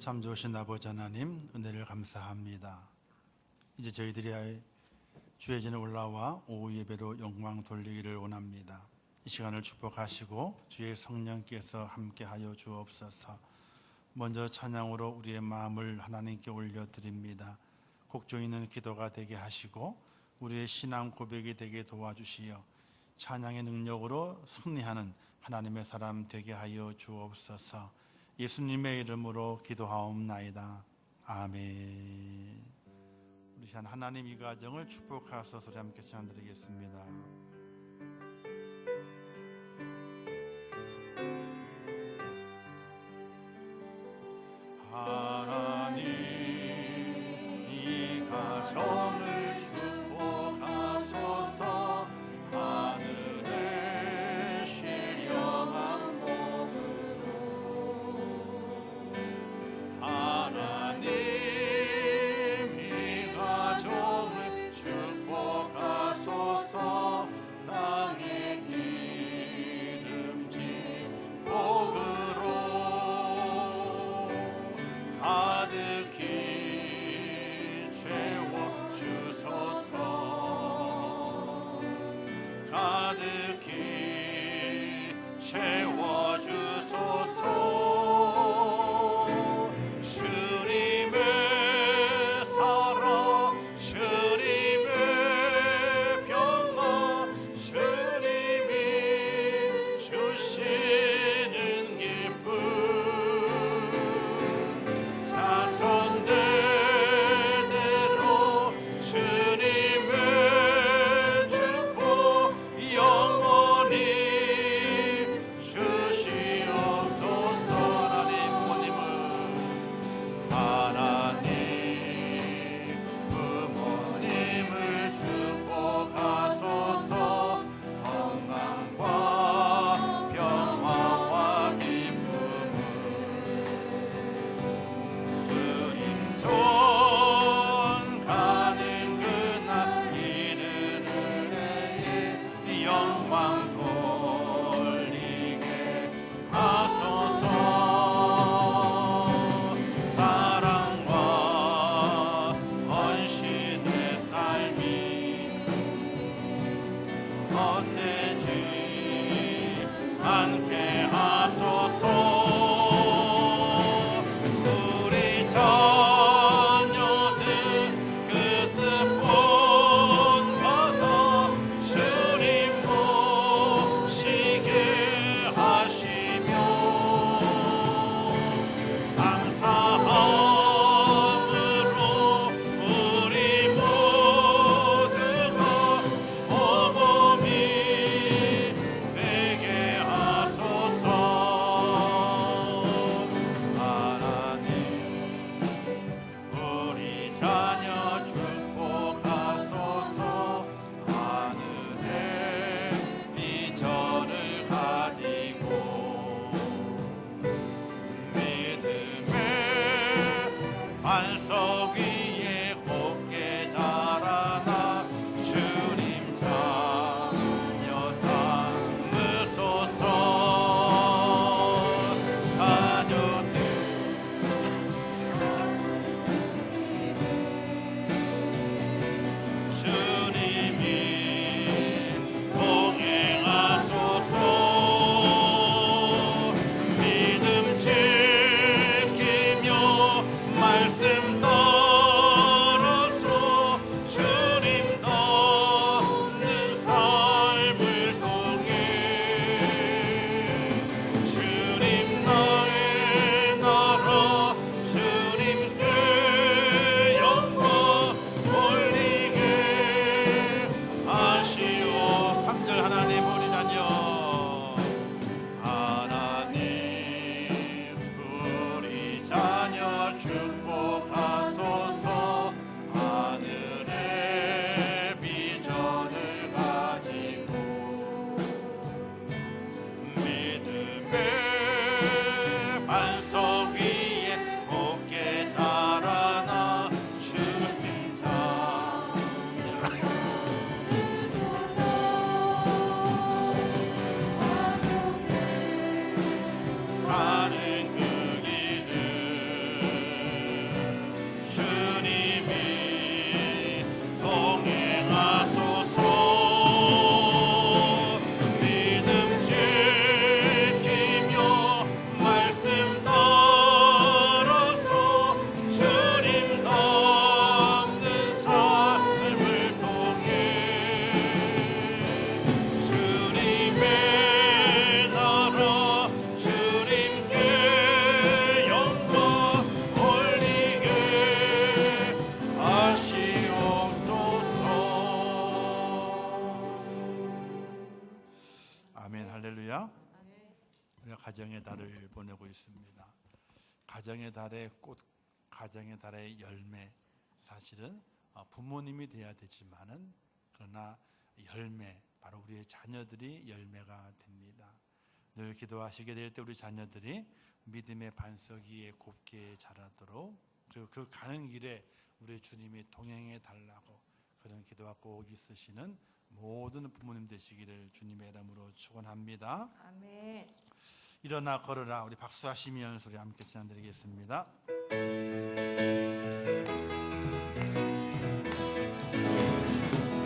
참 좋으신 아버지 하나님, 은혜를 감사합니다. 이제 저희들이 주의 전에 올라와 오후 예배로 영광 돌리기를 원합니다. 이 시간을 축복하시고 주의 성령께서 함께하여 주옵소서. 먼저 찬양으로 우리의 마음을 하나님께 올려드립니다. 곡조 있는 기도가 되게 하시고 우리의 신앙 고백이 되게 도와주시어 찬양의 능력으로 승리하는 하나님의 사람 되게 하여 주옵소서. 예수님의 이름으로 기도하옵나이다. 아멘. 우리 하나님 이 가정을 축복하소서. 함께 찬양드리겠습니다. 하나님 이 가정을 축복하소서. 하늘의 신령한 하나님 이 가정을 축복하소서. 땅의 기름진 복으로 가득히 채워주소서. 가득히 채워주소서. 주님의 사랑, 주님의 평화, 주님이 주시는 기쁨, 자손대대로 주님의 축복 영원히 주시옵소서. 하나님 부모님을 축복하소서. 건강과 평화와 기쁨을 주님 손 가는 그날 이르는 해에 영광 돌리게 하소서. 사랑과 헌신의 삶이 헛되지 않게 하소서. 우리 자녀들 그 뜻 본받아 주님 모시게 하시며 감사함으로 우리 모두가 모범이 되게 하소서. 하나님 우리 자녀 축복하소서. 하늘의 비전을 가지고 믿음의 반석 위에 곱게 자라나 주님 자녀 삼으소서. 가족들 주님이 동행하소서. 믿음 지키며 말씀 따라서 주님 닮는 삶을 통해 주님 나의 나라 주님께 영광 돌리게 하시오. 3절 하나님 우리 자녀 하나님 우리 자녀 축복하소서. 하늘의 비전을 가지고 믿음의 반석 위에 곱게 자라나 주님 자녀 가는 그 길을 주님이 동행하소서. 믿음 지키며 말씀 따라서 주님 닮는 삶을 통해 주님의 나라 주님께 영광 올리게 하시옵소서. 아멘. 할렐루야. 우리가 가정의 달을 보내고 있습니다. 가정의 달의 꽃, 가정의 달의 열매, 사실은 부모님이 돼야 되지만은 그러나 열매, 바로 우리의 자녀들이 열매가 됩니다. 늘 기도하시게 될 때 우리 자녀들이 믿음의 반석 위에 곱게 자라도록, 그리고 그 가는 길에 우리 주님이 동행해 달라고 그런 기도가 꼭 있으시는 모든 부모님 되시기를 주님의 이름으로 축원합니다. 아멘. 일어나 걸어라. 우리 박수하시면서 우리 함께 찬양드리겠습니다.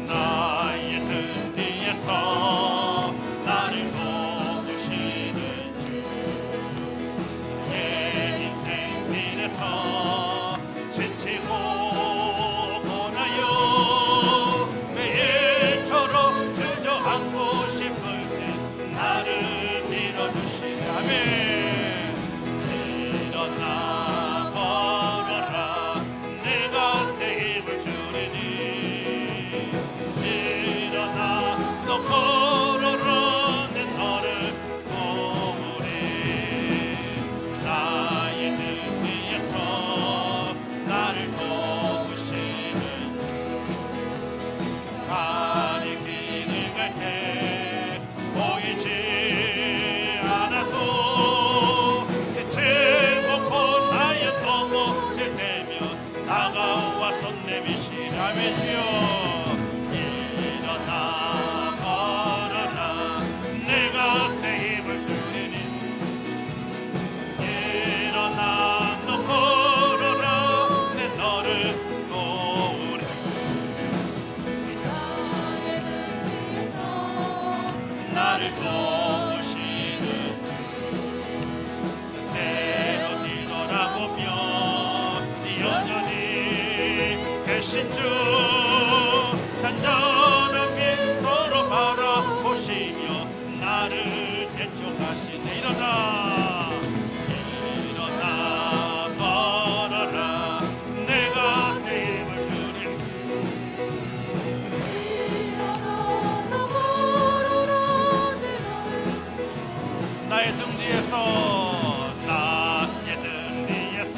나의 등 뒤에서 나를 도우시는 주, 내 인생 길에서 지치고 고나요 매일처럼 주저앉고 싶을 때 나를 밀어주시네. 아멘. 일어나 걸어라. 내가 새 힘을 주리니. 일어나 너 걸어라. 내 너를 도우리. 나의 등 뒤에서 나를 도우시는 가는 길을 갈 때 보이지 않아도 지칠 곳곳 나의 넘어질 때면 다가와 손 내미시라며 주여. 일어나 걸어라. 내가 새 힘을 주리니. 일어나 너 걸어라. 내 너를 도우리. 나를 도우시는 때로 뒤돌아보며 여전히 계신 주, 단전한 미소로 바라보시며 나를 대적하시네. 일어나 걸어라. 내가 새 힘을 주리니. 나의 등 뒤에서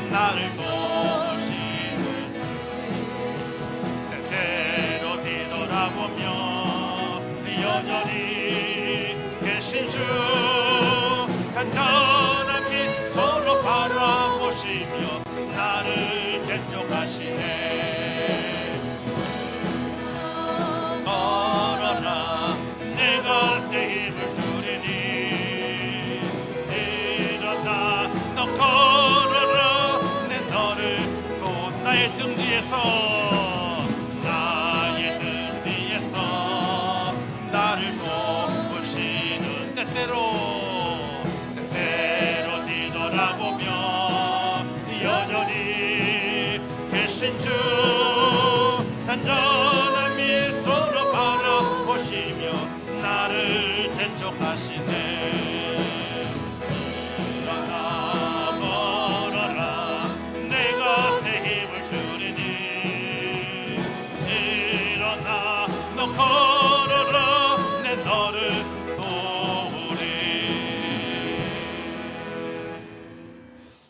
나를 도우시는 때때로 뒤돌아보며 여전히 계신 주, 간절한 미소로 바라보시며 나를 재촉하시네. 걸어라. 내가 새 힘을 주리니. 일어나 너 걸어라. 내 너를 또 나의 등 뒤에서 나를 도우시는 때때로 뒤돌아보며 여전히 계신 주, 단전한 미소로 바라보시며 나를 재촉하시네. 일어나 걸어라. 내가 새 힘을 주리니. 일어나 너 걸어라. 내 너를 도우리.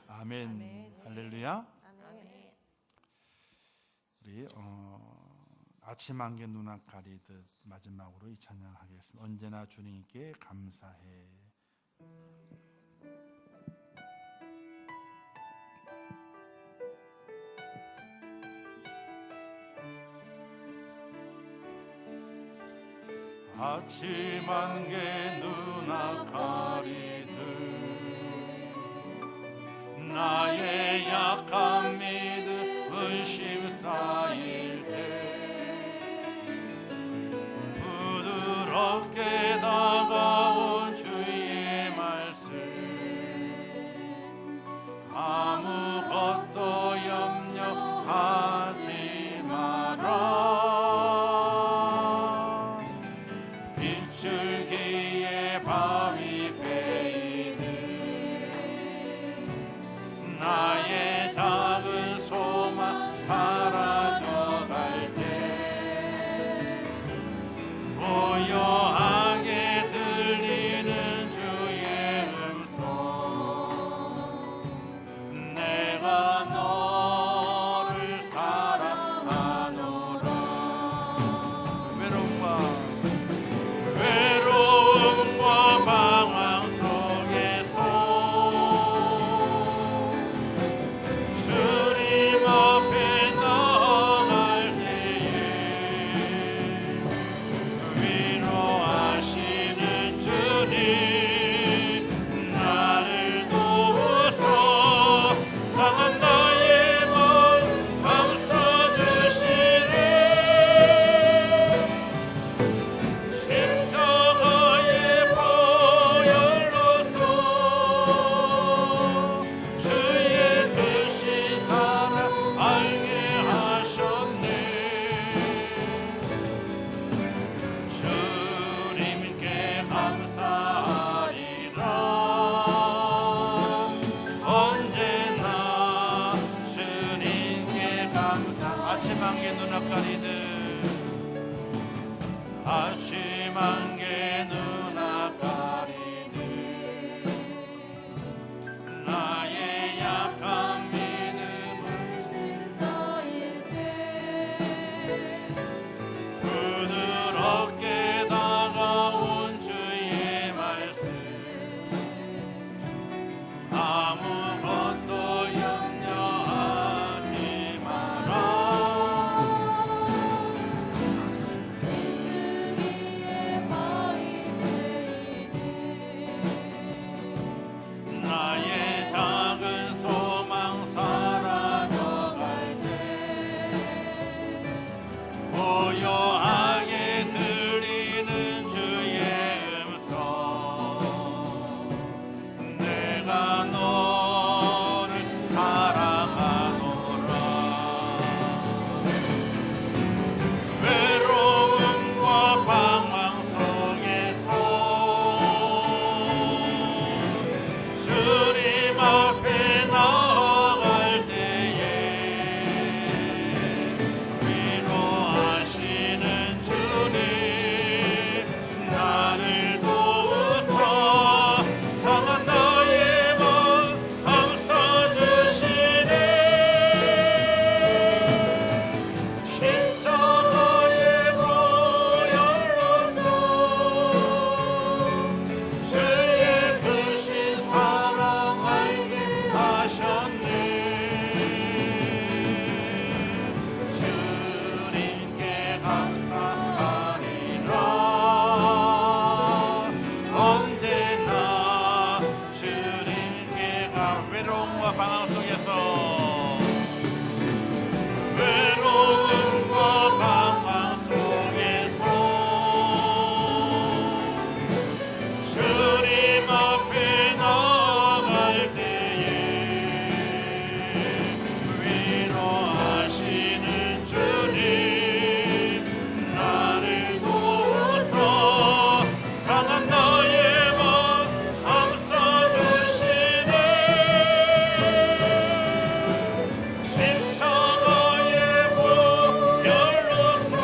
아멘. 할렐루야. 우리 아침 안개 눈앞 가리듯 마지막으로 이 찬양하겠습니다. 언제나 주님께 감사해. 아침 안개 눈앞 가리듯 나의 약함 쌓일 때 부드럽게 다가온 주의 말씀 아무것도 염려하지 마라 빗줄기에 바위 베이듯 나의 작은 소망 사라져갈 때 고요하게 들리는 주의 음성 내가 너를 사랑하노라 외로움과 방황 속에서 주님 앞에 나아갈 때에 위로하시는 주님 나를 도우소 상한 나의 마음 감싸주시네 십자가의 보혈로서 주의 크신 사랑 알게 하셨네 주님께 감사하리라 언제나 주님께 감사 아침 안개 눈앞 가리듯 아침 안개 눈앞 가리듯 나의 약한 믿음을 부드럽게 다가온 주의 말씀 아무것도 염려하지 마라 나의 작은 소망 사라져갈 때 고요하게 들리는 주의 음성 내가 너를 사랑하노라 외로움과 방황 속에서 주님 앞에 나아갈 때에 위로하시는 주님 나를 도우소 상한 나의 마음 감싸주시네 십자가의 보혈로서 주의 크신 사랑 알게 하셨네 주님께 감사하리라 언제나 주님께 외로움과 방황 속에서 주님 앞에 나아갈 때에 위로하시는 주님 나를 도우소 상한 나의 마음 감싸주시네 십자가의 보혈로서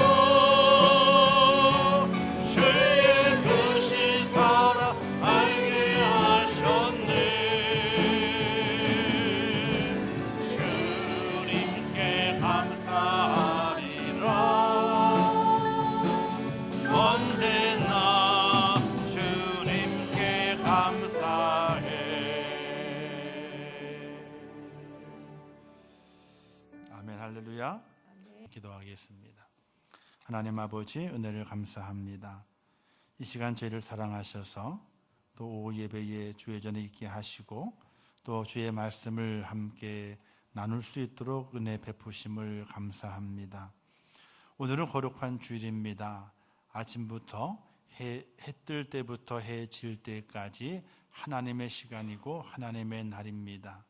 주의 크신 사랑 알게 하셨네 주님께 감사하리라 언제나 주님께 감사해 아멘 할렐루야 기도하겠습니다. 하나님 아버지 은혜를 감사합니다. 이 시간 저희를 사랑하셔서 또 오후 예배에 주의 전에 있게 하시고 또 주의 말씀을 함께 나눌 수 있도록 은혜 베푸심을 감사합니다. 오늘은 거룩한 주일입니다. 아침부터 해 뜰 때부터 해 질 때까지 하나님의 시간이고 하나님의 날입니다.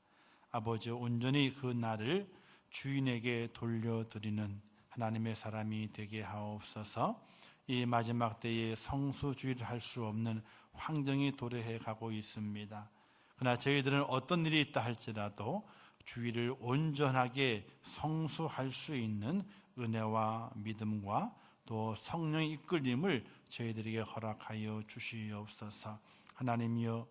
아버지, 온전히 그 날을 주인에게 돌려드리는 하나님의 사람이 되게 하옵소서. 이 마지막 때에 성수주의를 할 수 없는 환경이 도래해 가고 있습니다. 그러나 저희들은 어떤 일이 있다 할지라도 주의를 온전하게 성수할 수 있는 은혜와 믿음과 또 성령의 이끌림을 저희들에게 허락하여 주시옵소서. 하나님이여,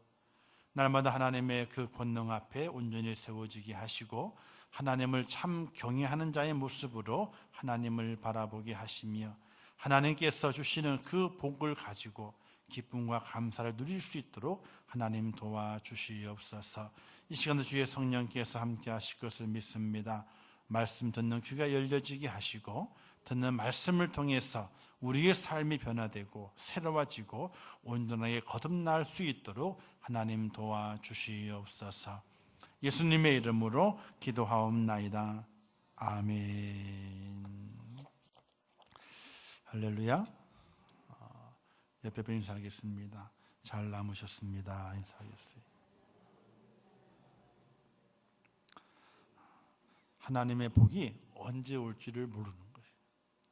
날마다 하나님의 그 권능 앞에 온전히 세워지게 하시고 하나님을 참 경외하는 자의 모습으로 하나님을 바라보게 하시며 하나님께서 주시는 그 복을 가지고 기쁨과 감사를 누릴 수 있도록 하나님 도와주시옵소서. 이 시간도 주의 성령께서 함께 하실 것을 믿습니다. 말씀 듣는 귀가 열려지게 하시고 듣는 말씀을 통해서 우리의 삶이 변화되고 새로워지고 온전하게 거듭날 수 있도록 하나님 도와주시옵소서. 예수님의 이름으로 기도하옵나이다. 아멘. 할렐루야. 옆에 분 인사하겠습니다. 잘 남으셨습니다. 인사하겠어요. 하나님의 복이 언제 올지를 모르는 거예요.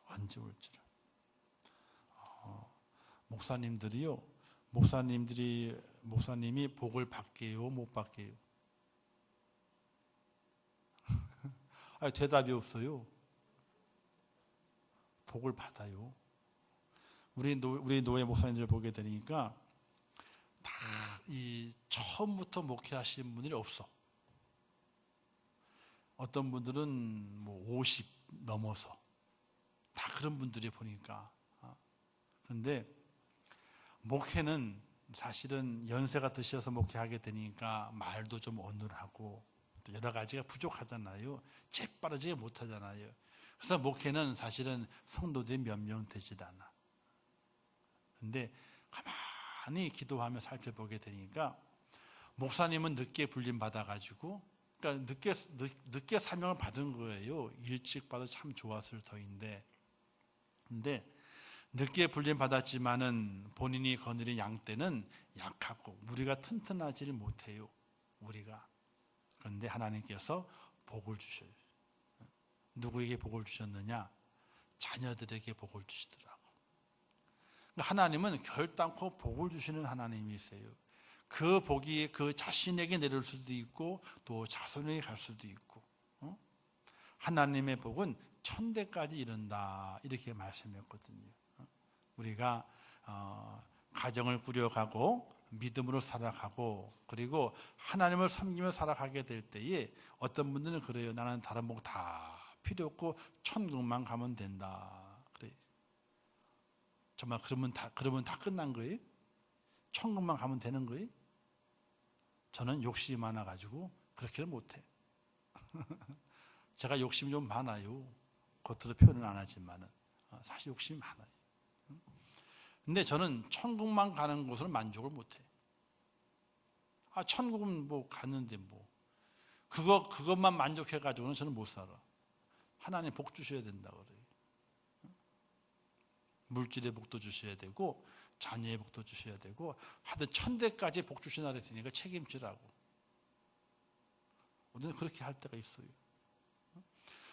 언제 올지를. 목사님이 복을 받게요, 못 받게요? 아니, 대답이 없어요. 복을 받아요. 우리 노예 목사님들 보게 되니까 다 이 처음부터 목회하시는 분들이 없어. 어떤 분들은 50 넘어서 다 그런 분들이 보니까. 그런데 목회는 사실은 연세가 드셔서 목회하게 되니까 말도 좀 어눌하고 또 여러 가지가 부족하잖아요. 재빠르지게 못하잖아요. 그래서 목회는 사실은 성도들이 몇 명 되질 않아. 그런데 가만히 기도하며 살펴보게 되니까 목사님은 늦게 불림 받아가지고, 그러니까 늦게 사명을 받은 거예요. 일찍 받아 참 좋았을 터인데, 근데 늦게 불림 받았지만은 본인이 거느린 양떼는 약하고 무리가 튼튼하지를 못해요. 우리가. 그런데 하나님께서 복을 주셔요. 누구에게 복을 주셨느냐? 자녀들에게 복을 주시더라고. 하나님은 결단코 복을 주시는 하나님이세요. 그 복이 그 자신에게 내릴 수도 있고 또 자손에게 갈 수도 있고, 하나님의 복은 천대까지 이른다, 이렇게 말씀했거든요. 우리가 가정을 꾸려가고 믿음으로 살아가고 그리고 하나님을 섬기며 살아가게 될 때에 어떤 분들은 그래요. 나는 다른 복 다 필요 없고 천국만 가면 된다. 그래. 정말 그러면 다 끝난 거예요? 천국만 가면 되는 거예요? 저는 욕심이 많아가지고 그렇게는 못해. 제가 욕심이 좀 많아요. 겉으로 표현은 안 하지만은 사실 욕심이 많아요. 근데 저는 천국만 가는 곳으로 만족을 못해. 천국은 갔는데 그것만 만족해가지고는 저는 못 살아. 하나님 복 주셔야 된다 그래요. 물질의 복도 주셔야 되고 자녀의 복도 주셔야 되고 하여튼 천대까지 복 주시나 그랬으니까 책임지라고. 우리는 그렇게 할 때가 있어요.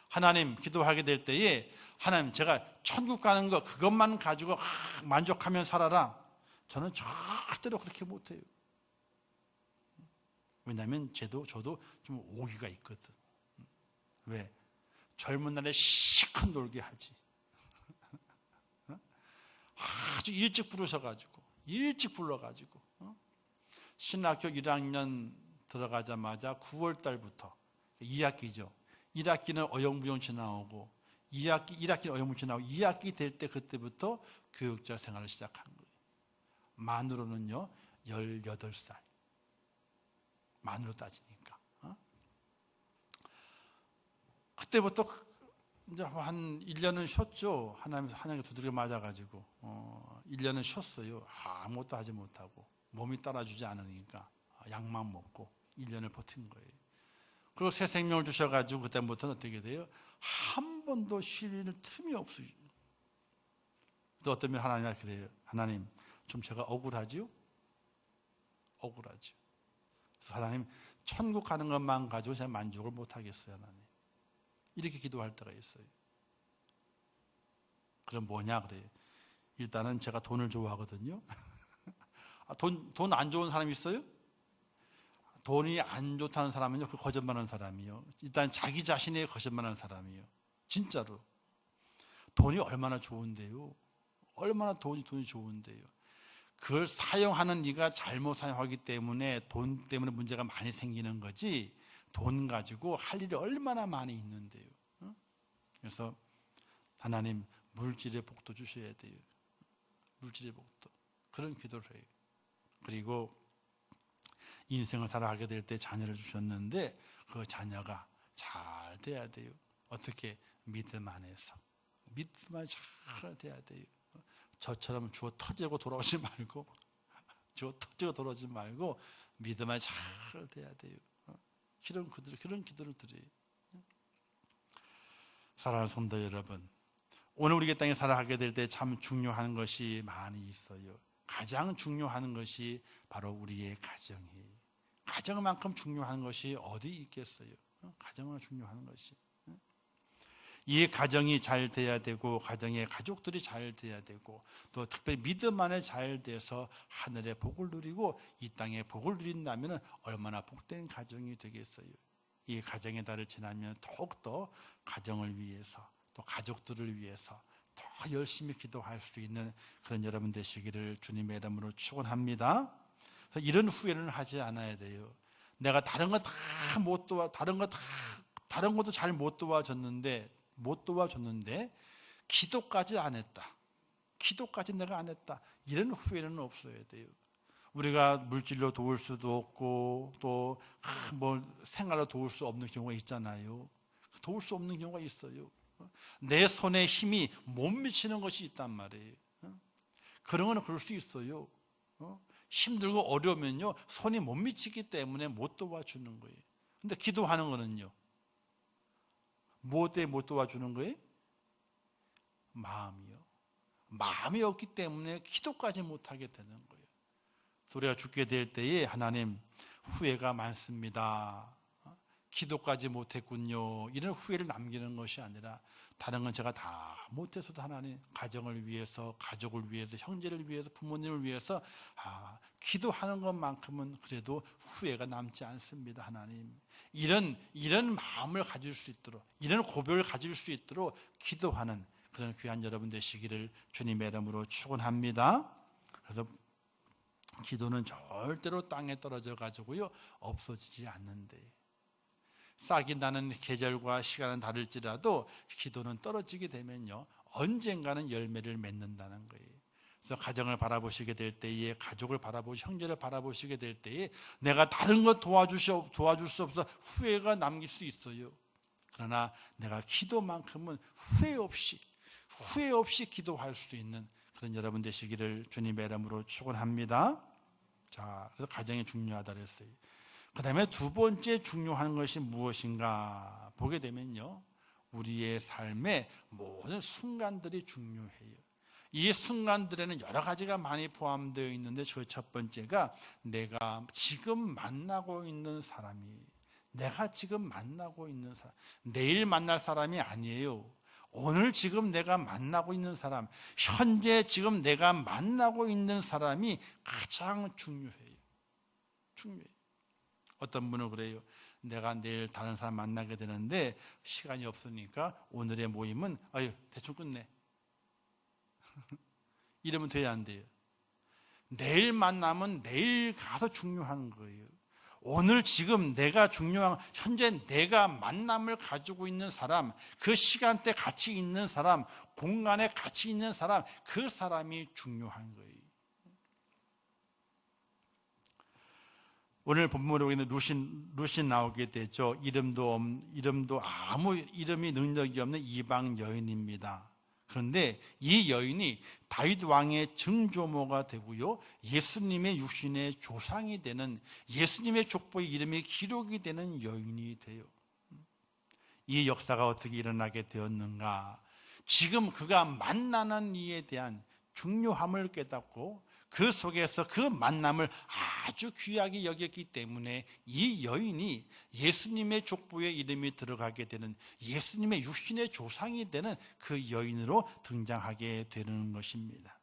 하나님 기도하게 될 때에 하나님 제가 천국 가는 거 그것만 가지고 만족하면 살아라. 저는 절대로 그렇게 못해요. 왜냐하면 저도 좀 오기가 있거든. 왜? 젊은 날에 실컷 놀게 하지. 아주 일찍 불러가지고 신학교 1학년 들어가자마자 9월 달부터 2학기죠. 1학기는 어영부영 지나오고 1학기는 어영부영 지나오고 2학기 될 때 그때부터 교육자 생활을 시작한 거예요. 만으로는요 18살. 만으로 따지니까. 그때부터 이제 한 1년은 쉬었죠. 하나님께 두드려 맞아가지고 1년은 쉬었어요. 아무것도 하지 못하고 몸이 따라주지 않으니까 약만 먹고 1년을 버틴 거예요. 그리고 새 생명을 주셔가지고 그때부터는 어떻게 돼요? 한 번도 쉬는 틈이 없어요. 또 어떤 면 하나님한테 그래요. 하나님, 좀 제가 억울하지요? 억울하죠. 그래서 하나님, 천국 가는 것만 가지고 제가 만족을 못 하겠어요, 하나님. 이렇게 기도할 때가 있어요. 그럼 뭐냐 그래요. 일단은 제가 돈을 좋아하거든요. 돈 안 좋은 사람 있어요? 돈이 안 좋다는 사람은요, 그 거짓말하는 사람이요. 일단 자기 자신의 거짓말하는 사람이요. 진짜로. 돈이 얼마나 좋은데요. 얼마나 돈이 좋은데요. 그걸 사용하는 네가 잘못 사용하기 때문에 돈 때문에 문제가 많이 생기는 거지, 돈 가지고 할 일이 얼마나 많이 있는데요. 그래서 하나님, 물질의 복도 주셔야 돼요. 물질의 복도. 그런 기도를 해요. 그리고 인생을 살아가게 될 때 자녀를 주셨는데 그 자녀가 잘 돼야 돼요. 어떻게? 믿음 안에서. 믿음 안에 잘 돼야 돼요. 저처럼 주어 터지고 돌아오지 말고, 주어 터지고 돌아오지 말고 믿음 안에 잘 돼야 돼요. 그런 기도를 드려요. 사랑하는 성도 여러분, 오늘 우리 땅에 살아가게 될 때 참 중요한 것이 많이 있어요. 가장 중요한 것이 바로 우리의 가정이에요. 가정만큼 중요한 것이 어디 있겠어요? 가정은 중요한 것이. 이 가정이 잘 돼야 되고, 가정의 가족들이 잘 돼야 되고, 또 특별히 믿음 안에 잘 돼서 하늘의 복을 누리고 이 땅의 복을 누린다면 얼마나 복된 가정이 되겠어요. 이 가정의 달을 지나면 더욱더 가정을 위해서, 또 가족들을 위해서 더 열심히 기도할 수 있는 그런 여러분 되시기를 주님의 이름으로 축원합니다. 이런 후회는 하지 않아야 돼요. 내가 다른 거 다 못 도와, 다른 것도 잘 못 도와줬는데 기도까지 안 했다. 기도까지 내가 안 했다. 이런 후회는 없어야 돼요. 우리가 물질로 도울 수도 없고 또 뭐 생활로 도울 수 없는 경우가 있잖아요. 도울 수 없는 경우가 있어요. 내 손에 힘이 못 미치는 것이 있단 말이에요. 그런 거는 그럴 수 있어요. 힘들고 어려우면요, 손이 못 미치기 때문에 못 도와주는 거예요. 근데 기도하는 거는요, 뭐 때문에 못 도와주는 거예요? 마음이요. 마음이 없기 때문에 기도까지 못하게 되는 거예요. 우리가 죽게 될 때에 하나님, 후회가 많습니다. 기도까지 못했군요. 이런 후회를 남기는 것이 아니라 다른 건 제가 다 못해서도 하나님, 가정을 위해서, 가족을 위해서, 형제를 위해서, 부모님을 위해서 기도하는 것만큼은 그래도 후회가 남지 않습니다. 하나님, 이런 마음을 가질 수 있도록, 이런 고백을 가질 수 있도록 기도하는 그런 귀한 여러분 되시기를 주님의 이름으로 축원합니다. 그래서 기도는 절대로 땅에 떨어져 가지고요 없어지지 않는데, 싹이 나는 계절과 시간은 다를지라도 기도는 떨어지게 되면요 언젠가는 열매를 맺는다는 거예요. 그래서 가정을 바라보시게 될 때에, 가족을 바라보시고 형제를 바라보시게 될 때에 내가 다른 것 도와줄 수 없어 후회가 남길 수 있어요. 그러나 내가 기도만큼은 후회 없이 기도할 수 있는 그런 여러분 되시기를 주님의 이름으로 축원합니다. 자, 그래서 가정이 중요하다 그랬어요. 그 다음에 두 번째 중요한 것이 무엇인가 보게 되면요, 우리의 삶의 모든 순간들이 중요해요. 이 순간들에는 여러 가지가 많이 포함되어 있는데, 그 첫 번째가 내가 지금 만나고 있는 사람이, 내가 지금 만나고 있는 사람, 내일 만날 사람이 아니에요. 오늘 지금 내가 만나고 있는 사람, 현재 지금 내가 만나고 있는 사람이 가장 중요해요. 어떤 분은 그래요. 내가 내일 다른 사람 만나게 되는데 시간이 없으니까 오늘의 모임은 대충 끝내. 이러면 돼야 안 돼요. 내일 만나면 내일 가서 중요한 거예요. 오늘 지금 내가 중요한, 현재 내가 만남을 가지고 있는 사람, 그 시간대 같이 있는 사람, 공간에 같이 있는 사람, 그 사람이 중요한 거예요. 오늘 본문에 보기에는 루신 나오게 되죠. 이름도 아무 이름이 능력이 없는 이방 여인입니다. 그런데 이 여인이 다윗 왕의 증조모가 되고요, 예수님의 육신의 조상이 되는, 예수님의 족보의 이름이 기록이 되는 여인이 돼요. 이 역사가 어떻게 일어나게 되었는가? 지금 그가 만나는 이에 대한 중요함을 깨닫고 그 속에서 그 만남을 아주 귀하게 여겼기 때문에 이 여인이 예수님의 족보에 이름이 들어가게 되는, 예수님의 육신의 조상이 되는 그 여인으로 등장하게 되는 것입니다.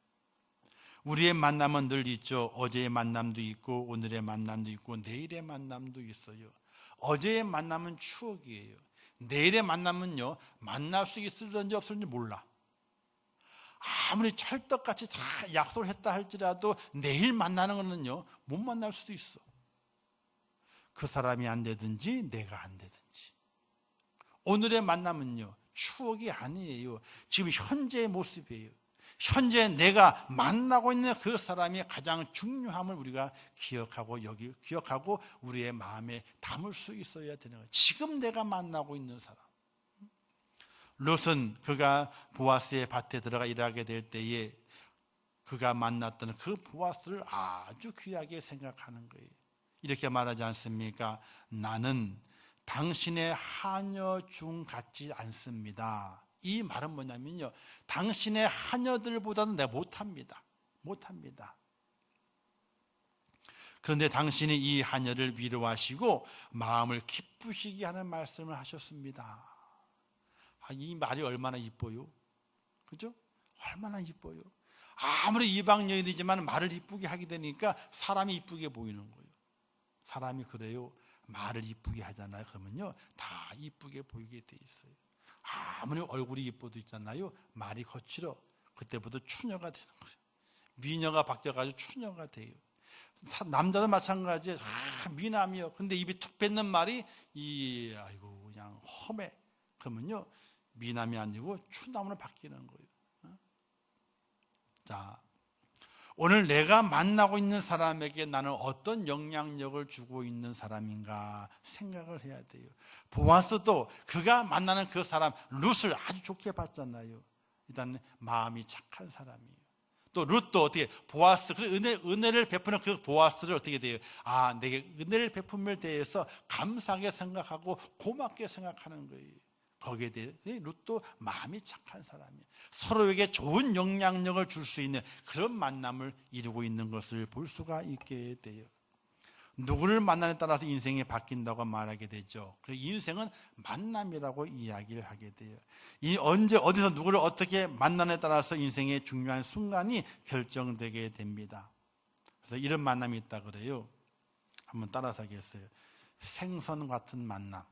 우리의 만남은 늘 있죠. 어제의 만남도 있고 오늘의 만남도 있고 내일의 만남도 있어요. 어제의 만남은 추억이에요. 내일의 만남은요, 만날 수 있을런지 없을런지 몰라. 아무리 찰떡같이 다 약속을 했다 할지라도 내일 만나는 거는요, 못 만날 수도 있어. 그 사람이 안 되든지 내가 안 되든지. 오늘의 만남은요, 추억이 아니에요. 지금 현재의 모습이에요. 현재 내가 만나고 있는 그 사람이 가장 중요함을 우리가 기억하고 우리의 마음에 담을 수 있어야 되는 거예요. 지금 내가 만나고 있는 사람. 롯은 그가 보아스의 밭에 들어가 일하게 될 때에 그가 만났던 그 보아스를 아주 귀하게 생각하는 거예요. 이렇게 말하지 않습니까? 나는 당신의 하녀 중 같지 않습니다. 이 말은 뭐냐면요, 당신의 하녀들보다는 내가 못합니다. 그런데 당신이 이 하녀를 위로하시고 마음을 기쁘시게 하는 말씀을 하셨습니다. 이 말이 얼마나 이뻐요, 그죠? 얼마나 이뻐요. 아무리 이방 여인이지만 말을 이쁘게 하게 되니까 사람이 이쁘게 보이는 거예요. 사람이 그래요. 말을 이쁘게 하잖아요. 그러면요, 다 이쁘게 보이게 돼 있어요. 아무리 얼굴이 이뻐도 있잖아요, 말이 거칠어. 그때부터 추녀가 되는 거예요. 미녀가 바뀌어가지고 추녀가 돼요. 남자도 마찬가지예요. 미남이요. 근데 입이 툭 뱉는 말이 아이고 그냥 험해. 그러면요, 미남이 아니고 추남으로 바뀌는 거예요. 자, 오늘 내가 만나고 있는 사람에게 나는 어떤 영향력을 주고 있는 사람인가 생각을 해야 돼요. 보아스도 그가 만나는 그 사람 룻을 아주 좋게 봤잖아요. 일단 마음이 착한 사람이에요. 또 룻도 어떻게 보아스, 은혜를 베푸는 그 보아스를 어떻게 돼요? 내게 은혜를 베품에 대해서 감사하게 생각하고 고맙게 생각하는 거예요. 거기에 대해 룻도 마음이 착한 사람이에요. 서로에게 좋은 영향력을 줄 수 있는 그런 만남을 이루고 있는 것을 볼 수가 있게 돼요. 누구를 만나냐에 따라서 인생이 바뀐다고 말하게 되죠. 그래서 인생은 만남이라고 이야기를 하게 돼요. 언제 어디서 누구를 어떻게 만나냐에 따라서 인생의 중요한 순간이 결정되게 됩니다. 그래서 이런 만남이 있다 그래요. 한번 따라서 하겠어요. 생선 같은 만남.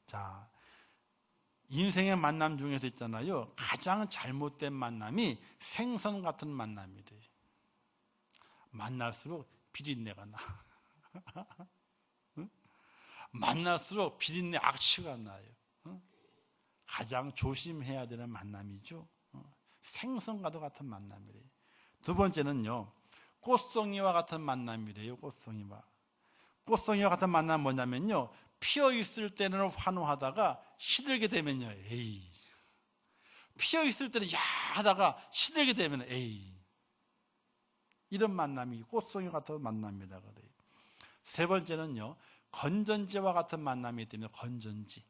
자, 인생의 만남 중에서 있잖아요, 가장 잘못된 만남이 생선 같은 만남이래요. 만날수록 비린내가 나. 만날수록 비린내 악취가 나요. 가장 조심해야 되는 만남이죠. 생선과도 같은 만남이래요. 두 번째는요, 꽃송이와 같은 만남이래요. 꽃송이와 같은 만남은 뭐냐면요, 피어 있을 때는 환호하다가 시들게 되면요, 에이. 피어 있을 때는 야 하다가 시들게 되면 에이. 이런 만남이 꽃송이 같은 만남이다 그래요. 세 번째는요, 건전지와 같은 만남이 되면 건전지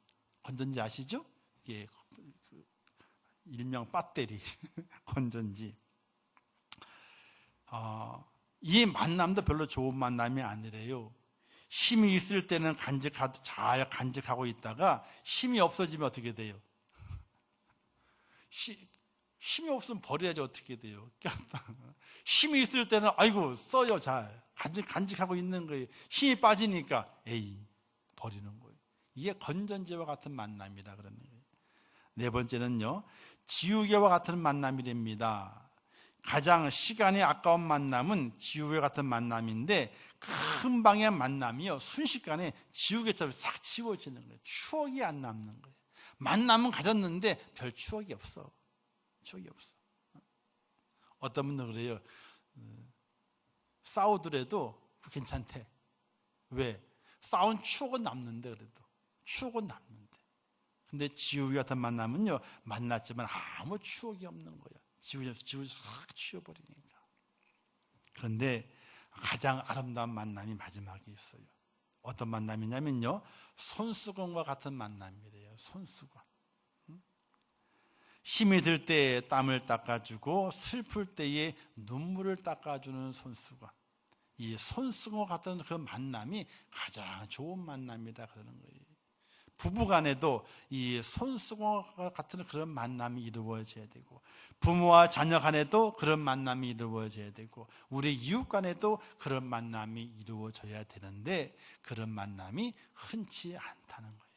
아시죠? 이게 일명 배터리 건전지. 이 만남도 별로 좋은 만남이 아니래요. 힘이 있을 때는 잘 간직하고 있다가 힘이 없어지면 어떻게 돼요? 힘이 없으면 버려야지 어떻게 돼요? 힘이 있을 때는 아이고 써요, 잘 간직하고 있는 거예요. 힘이 빠지니까 에이 버리는 거예요. 이게 건전지와 같은 만남이라 그러는 거예요. 네 번째는요, 지우개와 같은 만남이 됩니다. 가장 시간이 아까운 만남은 지우개 같은 만남인데 큰 방의 만남이요, 순식간에 지우개처럼 싹 지워지는 거예요. 추억이 안 남는 거예요. 만남은 가졌는데 별 추억이 없어. 어떤 분들은 그래요. 싸우더라도 괜찮대. 왜? 싸운 추억은 남는데. 그래도 추억은 남는데. 근데 지우개 같은 만남은요, 만났지만 아무 추억이 없는 거예요. 지우개에서 확 치워버리니까. 그런데 가장 아름다운 만남이 마지막에 있어요. 어떤 만남이냐면요, 손수건과 같은 만남이래요. 손수건. 힘이 들 때에 땀을 닦아주고 슬플 때에 눈물을 닦아주는 손수건. 이 손수건과 같은 그 만남이 가장 좋은 만남이다 그러는 거예요. 부부간에도 이 손수건과 같은 그런 만남이 이루어져야 되고, 부모와 자녀 간에도 그런 만남이 이루어져야 되고, 우리 이웃 간에도 그런 만남이 이루어져야 되는데, 그런 만남이 흔치 않다는 거예요.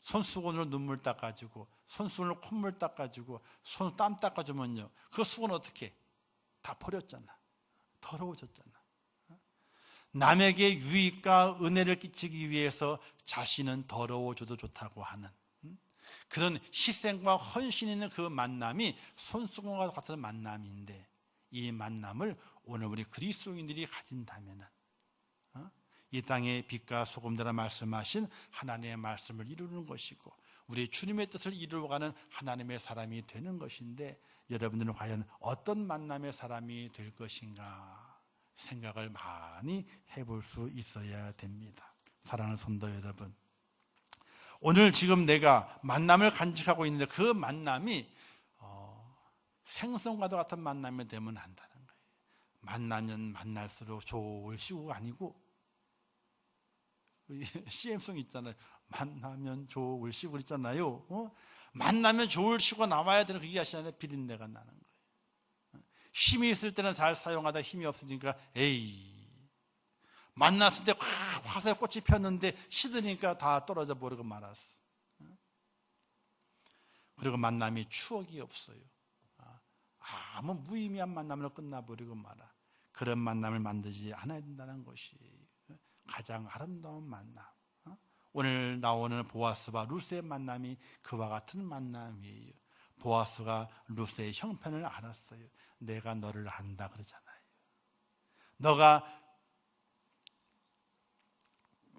손수건으로 눈물 닦아주고, 손수건으로 콧물 닦아주고, 손 땀 닦아주면요, 그 수건 어떻게 다 버렸잖아. 더러워졌잖아. 남에게 유익과 은혜를 끼치기 위해서 자신은 더러워져도 좋다고 하는 그런 희생과 헌신 있는 그 만남이 손수건과 같은 만남인데, 이 만남을 오늘 우리 그리스도인들이 가진다면 이 땅의 빛과 소금되라 말씀하신 하나님의 말씀을 이루는 것이고, 우리 주님의 뜻을 이루어가는 하나님의 사람이 되는 것인데, 여러분들은 과연 어떤 만남의 사람이 될 것인가 생각을 많이 해볼 수 있어야 됩니다. 사랑하는 성도 여러분, 오늘 지금 내가 만남을 간직하고 있는데 그 만남이 생선과도 같은 만남이 되면 한다는 거예요. 만나면 만날수록 좋을 시구가 아니고, CM송 있잖아요. 만나면 좋을 시구 있잖아요. 만나면 좋을 시구가 나와야 되는 그게 아시잖아요. 비린내가 나는 거예요. 힘이 있을 때는 잘 사용하다 힘이 없으니까 만났을 때 화사에 꽃이 폈는데 시드니까 다 떨어져 버리고 말았어. 그리고 만남이 추억이 없어요. 아무 무의미한 만남으로 끝나버리고 말아. 그런 만남을 만들지 않아야 된다는 것이 가장 아름다운 만남. 오늘 나오는 보아스와 루스의 만남이 그와 같은 만남이에요. 보아스가 루스의 형편을 알았어요. 내가 너를 안다 그러잖아요. 너가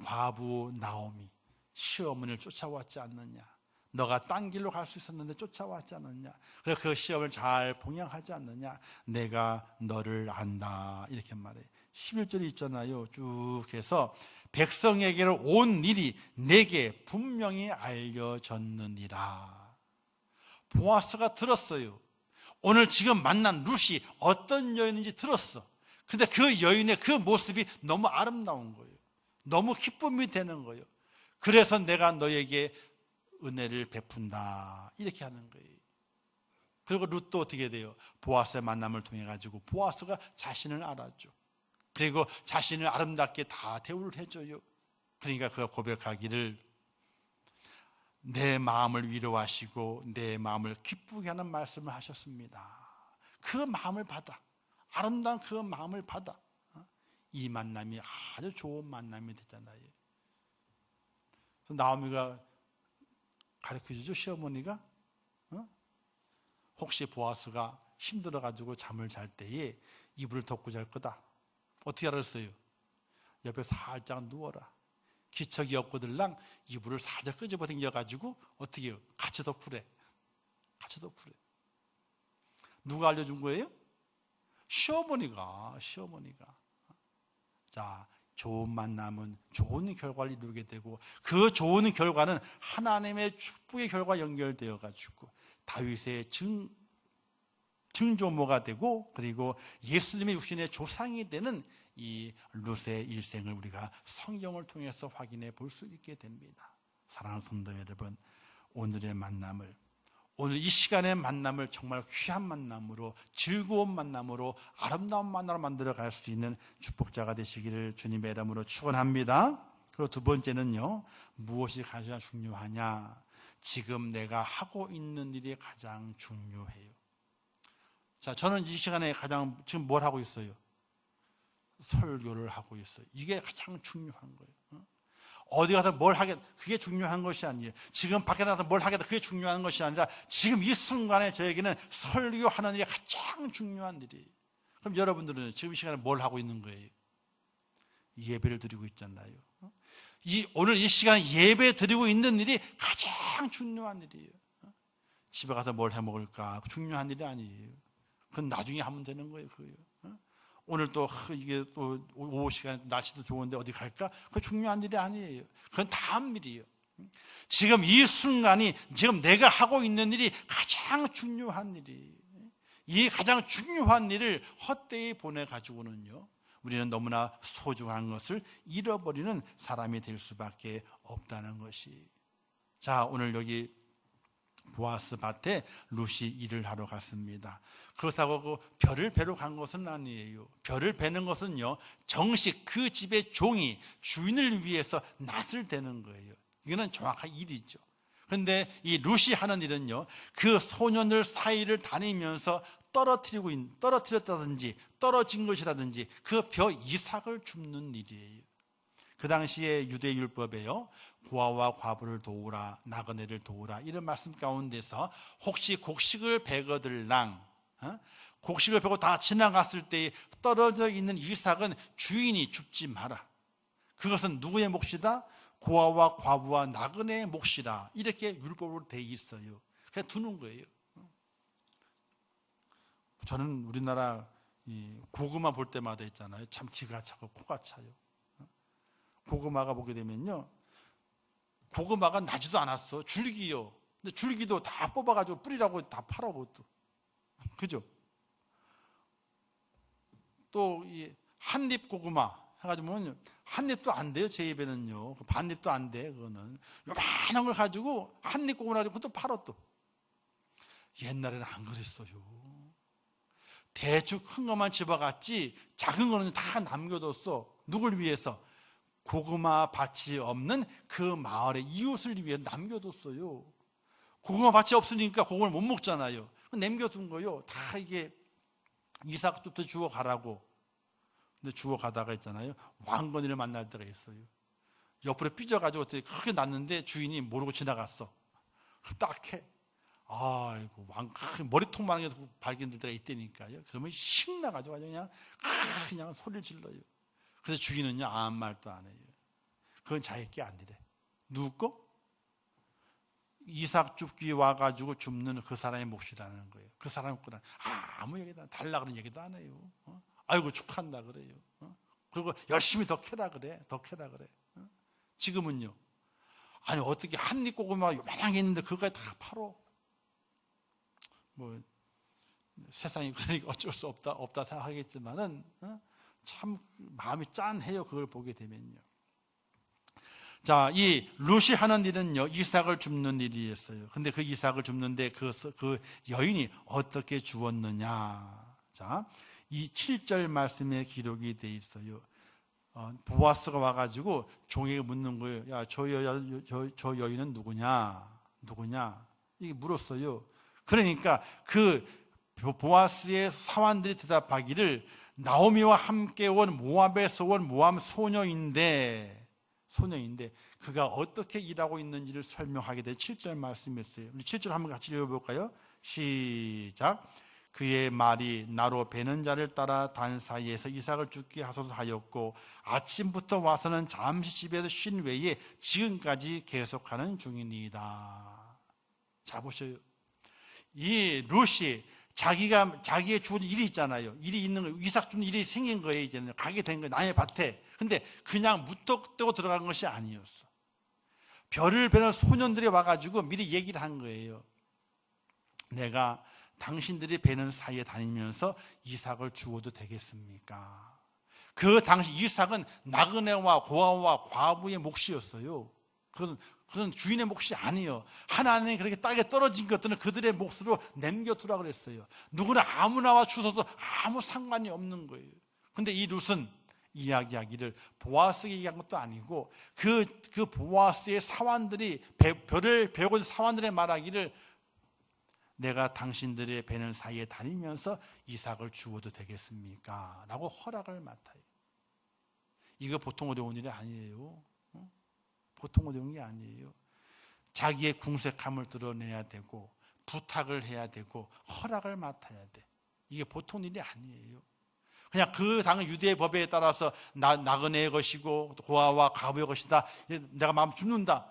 과부 나오미 시어머니를 쫓아왔지 않느냐. 너가 딴 길로 갈 수 있었는데 쫓아왔지 않느냐. 그래서 그 시험을 잘 봉양하지 않느냐. 내가 너를 안다 이렇게 말해요. 11절이 있잖아요. 쭉 해서 백성에게로 온 일이 내게 분명히 알려졌느니라. 보아스가 들었어요. 오늘 지금 만난 룻이 어떤 여인인지 들었어. 근데 그 여인의 그 모습이 너무 아름다운 거예요. 너무 기쁨이 되는 거예요. 그래서 내가 너에게 은혜를 베푼다 이렇게 하는 거예요. 그리고 룻도 어떻게 돼요? 보아스의 만남을 통해 가지고 보아스가 자신을 알았죠. 그리고 자신을 아름답게 다 대우를 해줘요. 그러니까 그가 고백하기를 내 마음을 위로하시고 내 마음을 기쁘게 하는 말씀을 하셨습니다. 그 마음을 받아. 아름다운 그 마음을 받아. 이 만남이 아주 좋은 만남이 되잖아요. 나오미가 가르쳐주죠. 시어머니가 혹시 보아스가 힘들어가지고 잠을 잘 때에 이불을 덮고 잘 거다. 어떻게 알았어요? 옆에 살짝 누워라. 기척이 없거들랑 이불을 살짝 끄집어 당겨가지고 어떻게 해요? 같이 덮으래. 같이 덮으래. 누가 알려준 거예요? 시어머니가. 자, 좋은 만남은 좋은 결과를 이루게 되고, 그 좋은 결과는 하나님의 축복의 결과 연결되어 가지고 다윗의 증조모가 되고, 그리고 예수님의 육신의 조상이 되는 이 룻의 일생을 우리가 성경을 통해서 확인해 볼 수 있게 됩니다. 사랑하는 성도 여러분, 오늘의 만남을, 오늘 이 시간의 만남을 정말 귀한 만남으로, 즐거운 만남으로, 아름다운 만남으로 만들어 갈 수 있는 축복자가 되시기를 주님의 이름으로 축원합니다. 그리고 두 번째는요, 무엇이 가장 중요하냐? 지금 내가 하고 있는 일이 가장 중요해요. 자, 저는 이 시간에 가장 지금 뭘 하고 있어요? 설교를 하고 있어요. 이게 가장 중요한 거예요. 어디 가서 뭘 하겠다, 그게 중요한 것이 아니에요. 지금 밖에 나가서 뭘 하겠다, 그게 중요한 것이 아니라 지금 이 순간에 저에게는 설교하는 일이 가장 중요한 일이에요. 그럼 여러분들은 지금 이 시간에 뭘 하고 있는 거예요? 예배를 드리고 있잖아요. 오늘 이 시간에 예배 드리고 있는 일이 가장 중요한 일이에요. 집에 가서 뭘 해 먹을까? 중요한 일이 아니에요. 그건 나중에 하면 되는 거예요. 그거요. 오늘 또 이게 또 오후 시간 날씨도 좋은데 어디 갈까? 그거 중요한 일이 아니에요. 그건 다음 일이에요. 지금 이 순간이 지금 내가 하고 있는 일이 가장 중요한 일이에요. 이 가장 중요한 일을 헛되이 보내 가지고는요, 우리는 너무나 소중한 것을 잃어버리는 사람이 될 수밖에 없다는 것이. 자, 오늘 여기 보아스 밭에 룻이 일을 하러 갔습니다. 그렇다고 그 별을 베러 간 것은 아니에요. 별을 베는 것은요, 정식 그 집의 종이 주인을 위해서 낫을 대는 거예요. 이거는 정확한 일이죠. 그런데 이 룻이 하는 일은요, 그 소년들 사이를 다니면서 떨어뜨렸다든지 떨어진 것이라든지 그 벼 이삭을 줍는 일이에요. 그 당시에 유대율법에요, 고아와 과부를 도우라, 나그네를 도우라, 이런 말씀 가운데서 혹시 곡식을 베거들랑 곡식을 베고 다 지나갔을 때 떨어져 있는 이삭은 주인이 줍지 마라. 그것은 누구의 몫이다? 고아와 과부와 나그네의 몫이라. 이렇게 율법으로 돼 있어요. 그냥 두는 거예요. 저는 우리나라 고구마 볼 때마다 있잖아요. 참 기가 차고 코가 차요. 고구마가 보게 되면요, 고구마가 나지도 않았어. 줄기요. 근데 줄기도 다 뽑아가지고 뿌리라고 다 팔아. 그것도. 그죠? 또 이 한입 고구마 해가지고 한입도 안 돼요. 제 입에는요. 반입도 안 돼. 그거는 요만한 걸 가지고 한입 고구마 가지고 또 팔아. 또 옛날에는 안 그랬어요. 대충 큰 것만 집어갔지 작은 거는 다 남겨뒀어. 누굴 위해서? 고구마 밭이 없는 그 마을의 이웃을 위해 남겨뒀어요. 고구마 밭이 없으니까 고구마를 못 먹잖아요. 남겨둔 거요. 다 이게 이삭부터 주워 가라고. 근데 주워 가다가 있잖아요, 왕건이를 만날 때가 있어요. 옆으로 삐져가지고 어떻게 크게 났는데 주인이 모르고 지나갔어. 딱해. 아이고, 머리통만한 게 발견될 때가 있다니까요. 그러면 신나가지고 그냥 소리를 질러요. 그래서 주인은요, 아무 말도 안 해요. 그건 자기 게 아니래. 누구 거? 이삭 줍기 와가지고 줍는 그 사람의 몫이라는 거예요. 그 사람 거는 아무 얘기도 달라 그런 얘기도 안 해요. 아이고 축한다 그래요. 그리고 열심히 더 캐라 그래. 지금은요, 아니 어떻게 한입 고구마 요만하게 있는데 그거까지 다 팔어. 뭐 세상이 그러니까 어쩔 수 없다 생각하겠지만은 참 마음이 짠해요. 그걸 보게 되면요. 자, 이 룻이 하는 일은요, 이삭을 줍는 일이었어요. 근데 그 이삭을 줍는데 그 여인이 어떻게 주었느냐. 자, 이 7절 말씀에 기록이 돼 있어요. 보아스가 와가지고 종에게 묻는 거예요. 야, 저 여인은 누구냐? 이게 물었어요. 그러니까 그 보아스의 사환들이 대답하기를 나오미와 함께 온 모압에서 온 모압 소녀인데 그가 어떻게 일하고 있는지를 설명하게 될 7절 말씀이었어요. 우리 7절 한번 같이 읽어볼까요? 시작. 그의 말이 나로 베는 자를 따라 단 사이에서 이삭을 죽게 하소서 하였고 아침부터 와서는 잠시 집에서 쉰 외에 지금까지 계속하는 중이니이다. 자, 보셔요. 이 룻이 자기의 주어진 일이 있잖아요. 일이 있는 거, 이삭 주는 일이 생긴 거예요. 이제는 가게 된 거예요. 남의 밭에. 근데 그냥 무턱대고 들어간 것이 아니었어. 별을 베는 소년들이 와가지고 미리 얘기를 한 거예요. 내가 당신들이 베는 사이에 다니면서 이삭을 주어도 되겠습니까? 그 당시 이삭은 나그네와 고아와 과부의 몫이었어요. 그건 주인의 몫이 아니에요. 하나님이 그렇게 땅에 떨어진 것들은 그들의 몫으로 남겨두라 그랬어요. 누구나 아무나와 주셔도 아무 상관이 없는 거예요. 근데 이 룻은 이야기하기를 보아스에게 얘기한 것도 아니고 그 보아스의 사환들이 별을 베고 있는 사환들의 말하기를 내가 당신들의 베는 사이에 다니면서 이삭을 주어도 되겠습니까? 라고 허락을 맡아요. 이거 보통 어려운 일이 아니에요. 보통 어려운 게 아니에요. 자기의 궁색함을 드러내야 되고 부탁을 해야 되고 허락을 맡아야 돼. 이게 보통 일이 아니에요. 그냥 그 당의 유대의 법에 따라서 나그네의 것이고 고아와 과부의 것이다, 내가 마음 줍는다,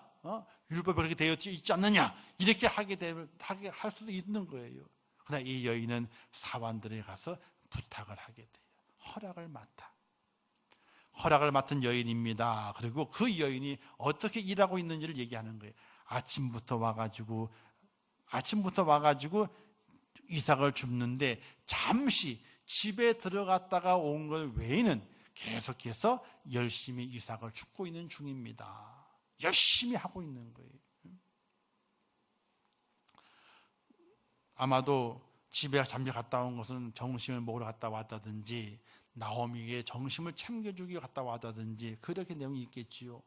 율법에 그렇게 되어 있지 않느냐, 이렇게 할 수도 있는 거예요. 그러나 이 여인은 사환들에 가서 부탁을 하게 돼요. 허락을 맡은 여인입니다. 그리고 그 여인이 어떻게 일하고 있는지를 얘기하는 거예요. 아침부터 와가지고 이삭을 줍는데 잠시 집에 들어갔다가 온 것 외에는 계속해서 열심히 이삭을 줍고 있는 중입니다. 열심히 하고 있는 거예요. 아마도 집에 잠시 갔다 온 것은 점심을 먹으러 갔다 왔다든지 나오미에게 점심을 챙겨주기 갔다 왔다든지 그렇게 내용이 있겠지요.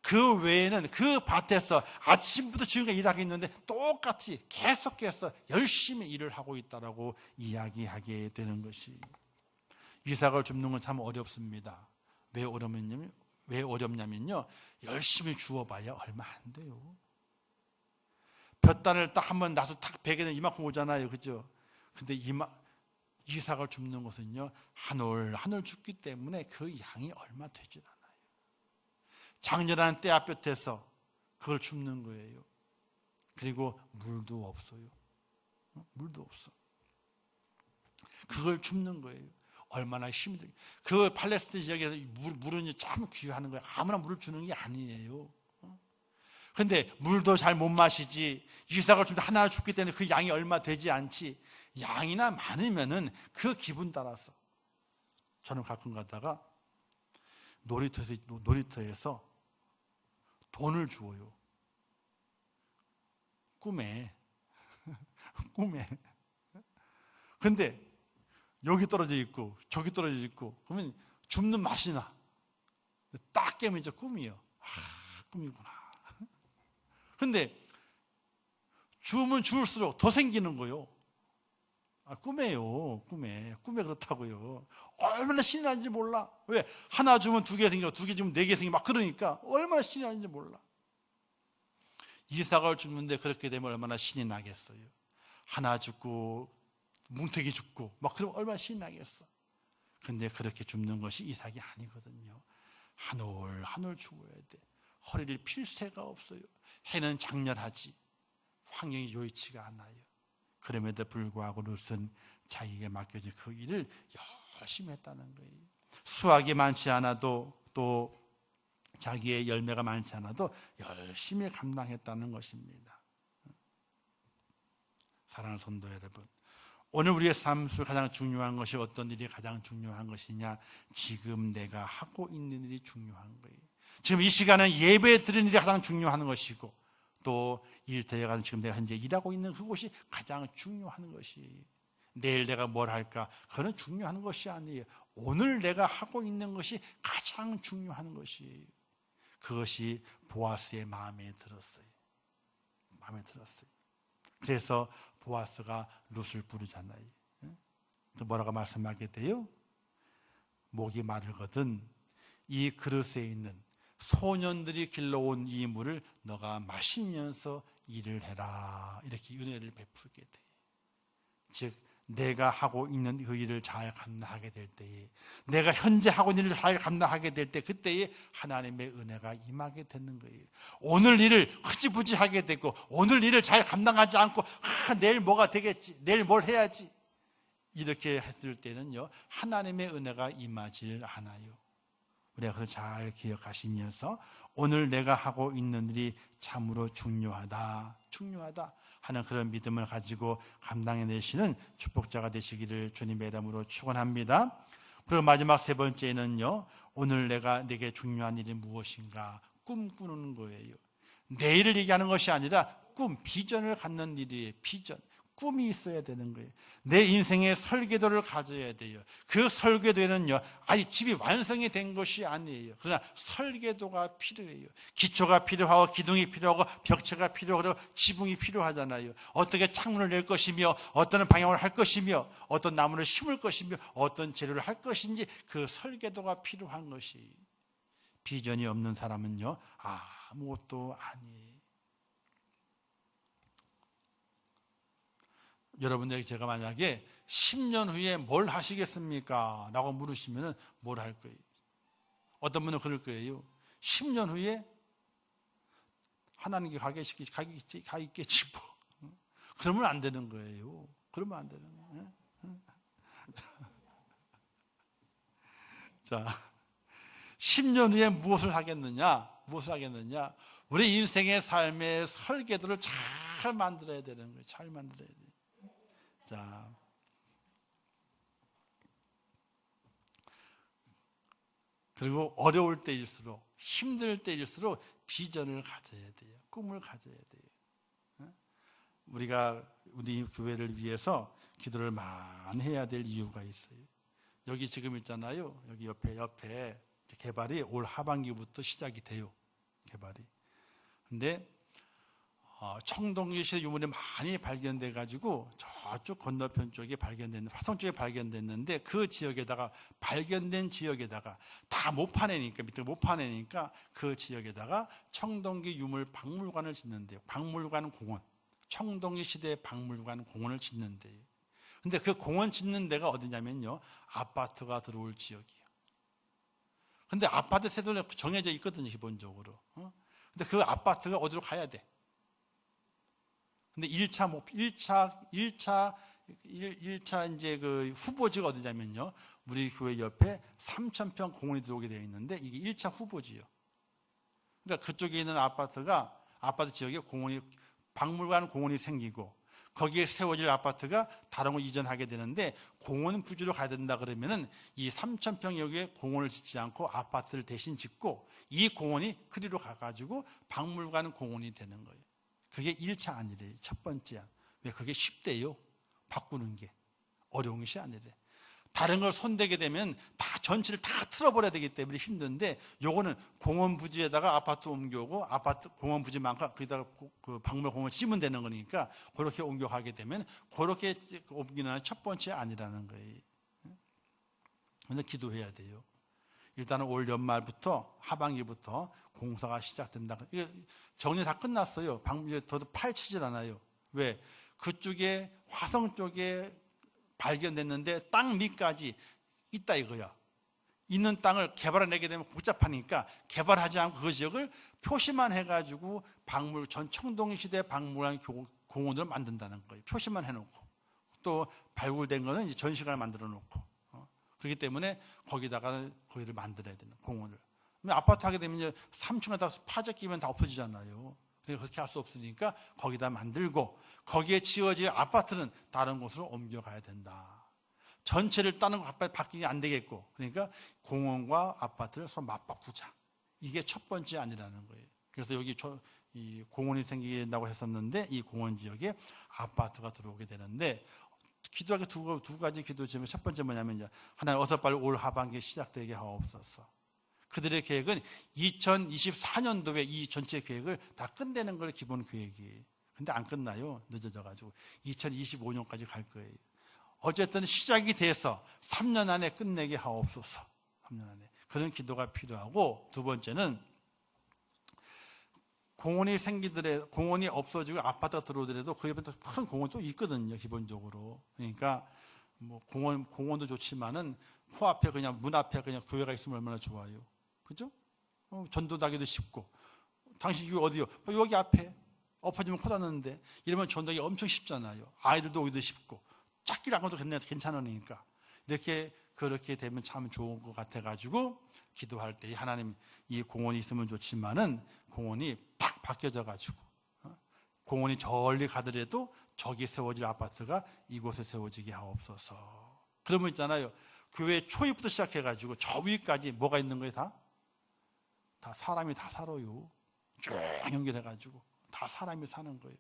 그 외에는 그 밭에서 아침부터 지금까지 일하고 있는데 똑같이 계속해서 열심히 일을 하고 있다라고 이야기하게 되는 것이, 이삭을 줍는 건 참 어렵습니다. 왜 어렵냐면요, 열심히 주워봐야 얼마 안 돼요. 볕단을 딱 한번 나서 탁 베개는 이만큼 오잖아요, 그죠? 근데 이삭을 줍는 것은요, 한 올 줍기 때문에 그 양이 얼마 되질 않아요. 장렬한 떼앞볕에서 그걸 줍는 거예요. 그리고 물도 없어요. 물도 없어. 그걸 줍는 거예요. 얼마나 힘이 들어요. 그 팔레스타인 지역에서 물은 참 귀하는 거예요. 아무나 물을 주는 게 아니에요. 근데 물도 잘 못 마시지, 이삭을 좀 하나 줍기 때문에 그 양이 얼마 되지 않지. 양이나 많으면은 그 기분 따라서, 저는 가끔 가다가 놀이터에서 돈을 주어요. 꿈에. 근데 여기 떨어져 있고 저기 떨어져 있고, 그러면 줍는 맛이 나. 딱 깨면 이제 꿈이에요. 꿈이구나. 근데 주면 주울수록 더 생기는 거요. 꿈에요. 꿈에 그렇다고요. 얼마나 신이 나는지 몰라. 왜? 하나 주면 두 개 생겨, 두 개 주면 네 개 생겨, 막 그러니까 얼마나 신이 나는지 몰라. 이삭을 줍는데 그렇게 되면 얼마나 신이 나겠어요. 하나 줍고 뭉태기 줍고 막 그러면 얼마나 신이 나겠어. 근데 그렇게 줍는 것이 이삭이 아니거든요. 한 올 주어야 돼. 허리를 필 새가 없어요. 해는 장렬하지, 환경이 여의치가 않아요. 그럼에도 불구하고 룻은 자기에게 맡겨진 그 일을 열심히 했다는 거예요. 수확이 많지 않아도, 또 자기의 열매가 많지 않아도 열심히 감당했다는 것입니다. 사랑하는 성도 여러분, 오늘 우리의 삶 속 가장 중요한 것이, 어떤 일이 가장 중요한 것이냐? 지금 내가 하고 있는 일이 중요한 거예요. 지금 이 시간은 예배 드리는 일이 가장 중요한 것이고, 또 일터에 가서 지금 내가 현재 일하고 있는 그곳이 가장 중요한 것이, 내일 내가 뭘 할까, 그건 중요한 것이 아니에요. 오늘 내가 하고 있는 것이 가장 중요한 것이, 그것이 보아스의 마음에 들었어요. 그래서 보아스가 룻을 부르잖아요. 뭐라고 말씀하게 돼요? 목이 마르거든 이 그릇에 있는 소년들이 길러온 이 물을 너가 마시면서 일을 해라, 이렇게 은혜를 베풀게 돼. 즉 내가 하고 있는 그 일을 잘 감당하게 될 때에, 내가 현재 하고 있는 일을 잘 감당하게 될 때, 그때에 하나님의 은혜가 임하게 되는 거예요. 오늘 일을 흐지부지하게 되고, 오늘 일을 잘 감당하지 않고 내일 뭐가 되겠지, 내일 뭘 해야지, 이렇게 했을 때는요, 하나님의 은혜가 임하질 않아요. 우리가 그걸 잘 기억하시면서 오늘 내가 하고 있는 일이 참으로 중요하다 하는 그런 믿음을 가지고 감당해내시는 축복자가 되시기를 주님의 이름으로 축원합니다. 그리고 마지막 세 번째는요, 오늘 내게 중요한 일이 무엇인가? 꿈꾸는 거예요. 내일을 얘기하는 것이 아니라 비전을 갖는 일이에요. 비전. 꿈이 있어야 되는 거예요. 내 인생의 설계도를 가져야 돼요. 그 설계도에는요, 아직 집이 완성이 된 것이 아니에요. 그러나 설계도가 필요해요. 기초가 필요하고, 기둥이 필요하고, 벽체가 필요하고, 지붕이 필요하잖아요. 어떻게 창문을 낼 것이며, 어떤 방향으로 할 것이며, 어떤 나무를 심을 것이며, 어떤 재료를 할 것인지, 그 설계도가 필요한 것이, 비전이 없는 사람은요, 아무것도 아니에요. 여러분들에게 제가 만약에 10년 후에 뭘 하시겠습니까? 라고 물으시면 뭘 할 거예요? 어떤 분은 그럴 거예요. 10년 후에 하나님께 가 있겠지 뭐. 그러면 안 되는 거예요. 그러면 안 되는 거예요. 자, 10년 후에 무엇을 하겠느냐? 무엇을 하겠느냐? 우리 인생의 삶의 설계도를 잘 만들어야 되는 거예요. 잘 만들어야 돼요. 자, 그리고 어려울 때일수록, 힘들 때일수록 비전을 가져야 돼요. 꿈을 가져야 돼요. 우리가 우리 교회를 위해서 기도를 많이 해야 될 이유가 있어요. 여기 지금 있잖아요. 여기 옆에 개발이 올 하반기부터 시작이 돼요. 개발이. 근데 청동기 유물이 많이 발견돼 가지고 저쪽 건너편 쪽에 화성 쪽에 발견됐는데, 그 지역에다가 발견된 지역에다가 다 못 파내니까, 밑에 못 파내니까 그 지역에다가 청동기 유물 박물관을 짓는데요. 박물관 공원, 청동기 시대 박물관 공원을 짓는데요. 근데 그 공원 짓는 데가 어디냐면요, 아파트가 들어올 지역이에요. 근데 아파트 세도는 정해져 있거든요, 기본적으로. 근데 그 아파트가 어디로 가야 돼? 근데 1차 이제 그 후보지가 어디냐면요, 우리 교회 옆에 3,000평 공원이 들어오게 되어 있는데, 이게 1차 후보지요. 그러니까 그쪽에 있는 아파트 지역에 박물관 공원이 생기고, 거기에 세워질 아파트가 다른 곳 이전하게 되는데, 공원 부지로 가야 된다 그러면은 이 3,000평 여기에 공원을 짓지 않고 아파트를 대신 짓고, 이 공원이 그리로 가가지고 박물관 공원이 되는 거예요. 그게 1차 아니래요. 첫 번째야. 왜? 그게 쉽대요. 바꾸는 게. 어려운 것이 아니래. 다른 걸 손대게 되면 다 전체를 다 틀어버려야 되기 때문에 힘든데, 요거는 공원 부지에다가 아파트 옮겨오고, 아파트 공원 부지만큼 거기다가 그 박물관 공원 씌면 되는 거니까, 그렇게 옮겨가게 되면 그렇게 옮기는 첫 번째 아니라는 거예요. 그런데 기도해야 돼요. 일단은 올 연말부터 하반기부터 공사가 시작된다. 이게 정리 다 끝났어요. 더도 파헤치질 않아요. 왜? 그쪽에 화성 쪽에 발견됐는데 땅 밑까지 있다 이거야. 있는 땅을 개발해내게 되면 복잡하니까 개발하지 않고 그 지역을 표시만 해가지고 전 청동기 시대 박물관 공원으로 만든다는 거예요. 표시만 해놓고, 또 발굴된 거는 이제 전시관을 만들어 놓고. 그렇기 때문에 거기를 만들어야 되는 공원을. 아파트 하게 되면 이제 3층에다 파져 끼면 다 없어지잖아요. 그러니까 그렇게 할 수 없으니까 거기다 만들고, 거기에 지어질 아파트는 다른 곳으로 옮겨가야 된다. 전체를 다른 거 바뀌기 안 되겠고, 그러니까 공원과 아파트를 서로 맞바꾸자. 이게 첫 번째 아니라는 거예요. 그래서 여기 이 공원이 생기게 된다고 했었는데, 이 공원 지역에 아파트가 들어오게 되는데, 기도하기 두 가지 기도 제목. 첫 번째 뭐냐면, 하나님 어서 빨리 올 하반기에 시작되게 하옵소서. 그들의 계획은 2024년도에 이 전체 계획을 다 끝내는 걸 기본 계획이에요. 근데 안 끝나요. 늦어져가지고 2025년까지 갈 거예요. 어쨌든 시작이 돼서 3년 안에 끝내게 하옵소서. 3년 안에. 그런 기도가 필요하고, 두 번째는 공원이 없어지고 아파트가 들어오더라도 그 옆에 큰 공원이 또 있거든요, 기본적으로. 그러니까 뭐 공원도 좋지만은 코앞에 그냥 문 앞에 그냥 교회가 있으면 얼마나 좋아요. 그죠? 전도하기도 쉽고. 당신 교회 어디요? 여기 앞에. 엎어지면 코 닿는데, 이러면 전도하기 엄청 쉽잖아요. 아이들도 오기도 쉽고, 짝길 안 가도 괜찮으니까. 그렇게 되면 참 좋은 것 같아가지고, 기도할 때 하나님, 이 공원이 있으면 좋지만은 공원이 팍 바뀌어져 가지고, 공원이 저리 가더라도 저기 세워질 아파트가 이곳에 세워지게 하옵소서. 그러면 있잖아요, 교회 초입부터 시작해가지고 저 위까지 뭐가 있는 거예요? 다 사람이 다 살아요. 쭉 연결해가지고 다 사람이 사는 거예요.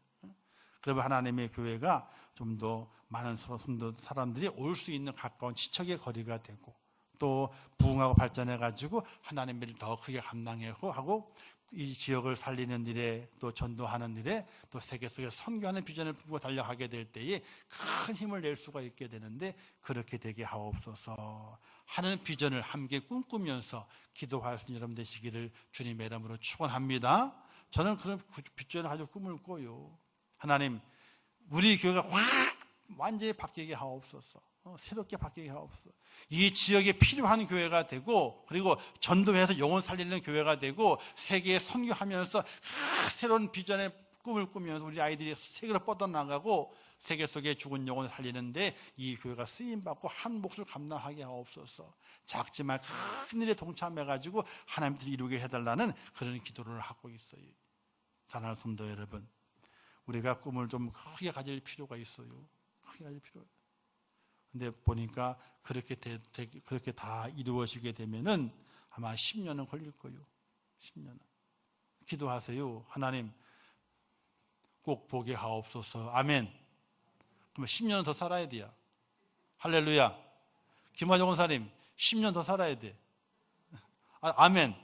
그러면 하나님의 교회가 좀 더 많은 사람들이 올 수 있는 가까운 지척의 거리가 되고, 또 부흥하고 발전해가지고 하나님의 일을 더 크게 감당하고, 이 지역을 살리는 일에, 또 전도하는 일에, 또 세계 속에 선교하는 비전을 품고 달려가게 될 때에 큰 힘을 낼 수가 있게 되는데, 그렇게 되게 하옵소서 하는 비전을 함께 꿈꾸면서 기도할 수 있는 여러분 되시기를 주님의 이름으로 축원합니다. 저는 그런 비전을 가지고 꿈을 꿔요. 하나님, 우리 교회가 확 완전히 바뀌게 하옵소서. 새롭게 바뀌게 하옵소서. 이 지역에 필요한 교회가 되고, 그리고 전도해서 영혼 살리는 교회가 되고, 세계에 선교하면서 새로운 비전의 꿈을 꾸면서 우리 아이들이 세계로 뻗어나가고 세계 속에 죽은 영혼을 살리는데 이 교회가 쓰임받고 한 몫을 감당하게 하옵소서. 작지만 큰 일에 동참해가지고 하나님들이 이루게 해달라는 그런 기도를 하고 있어요. 사랑하는 성도 여러분, 우리가 꿈을 좀 크게 가질 필요가 있어요. 크게 가질 필요가 있어요. 근데 보니까 그렇게 다 이루어지게 되면은 아마 10년은 걸릴 거예요. 10년은. 기도하세요. 하나님 꼭 보게 하옵소서. 아멘. 그러면 10년은 더 살아야 돼요. 할렐루야. 김화정 원사님 10년 더 살아야 돼. 아멘.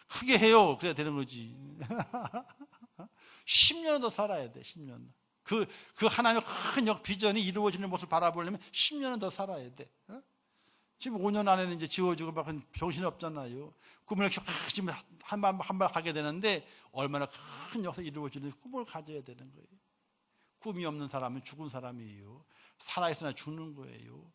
크게 해요. 그래야 되는 거지. 10년은 더 살아야 돼. 10년. 그 하나님의 큰 비전이 이루어지는 모습을 바라보려면 10년은 더 살아야 돼. 지금 5년 안에는 이제 지워지고 막 정신이 없잖아요. 꿈을 지금 한 발 가게 되는데 얼마나 큰 역사 이루어지는지 꿈을 가져야 되는 거예요. 꿈이 없는 사람은 죽은 사람이에요. 살아있으나 죽는 거예요.